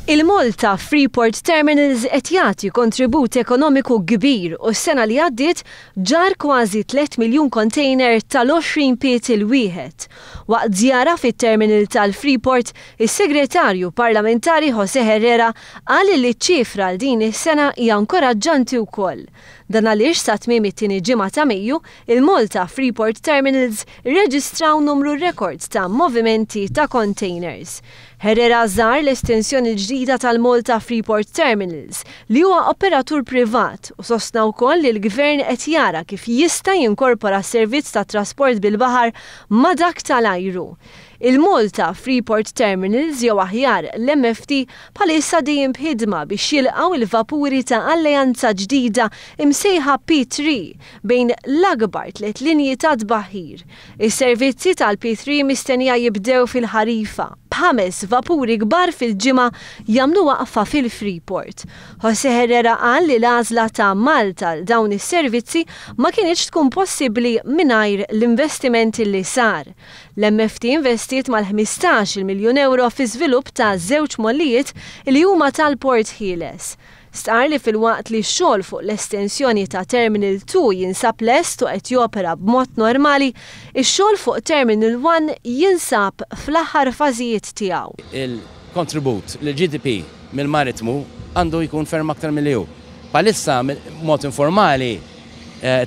Il-Malta Freeport Terminals qed jagħti kontribut ekonomiku kbir u s-sena li għaddiet ġar kważi 3 miljun container tal-20 piet il-wieħed. Waqt żjara fit-terminal tal-Freeport, is-Segretarju Parlamentari José Herrera qal li ċ-ċifra għal din is-sena hija inkoraġġanti wkoll. Dan għaliex sa tmiem it-tieni ġimgħa ta' Mejju, il-Malta Freeport Terminals irreġistraw numru rekord ta' movimenti ta' containers. Herrera żar l-estensjoni ġdida tal-Malta Freeport Terminals li huwa operatur privat u sostna wkoll li l-Gvern qed jara kif jista' jinkorpora s-servizz ta' trasport bil-baħar ma' dak tal-ajru. Il-Malta Freeport Terminals jew aħjar l-MFT bħalissa dejjem b'ħidma biex jilqgħu il-vapuri ta' alleanza ġdida imsejħa P3 bejn l-akbar tlett linji ta' tbaħħir. Is-servizzi tal-P3 mistennija jibdew fil-ħarifa. 5 vapuri kbar fil-ġimgħa jagħmlu waqfa fil-Freeport. José Herrera qal li l-għażla ta' Malta l dawn is-servizzi ma kienx tkun possibbli mingħajr l-investimenti li sar. L-MFT investit mal-15 miljun euro fi żvilupp ta' żewġ mollijiet li huma tal-Port Ħieles. Star li fil-waqt li x-xogħol fuq l-estensjoni ta' Terminal 2 jinsab lest u qed jopera b'mod normali, ix-xogħol fuq Terminal 1 jinsab fl-aħħar fażijiet tiegħu. Il-kontribut l-GDP mill-maritmu għandu jkun ferm aktar milli hu. Bħalissa mod informali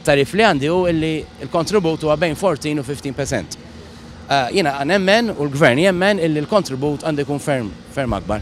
tarif li għandi hu li l-kontribut huwa bejn 14 u 15%. Jiena nemmen u l-Gvern jemmen illi l-kontribut għandu jkun ferm akbar.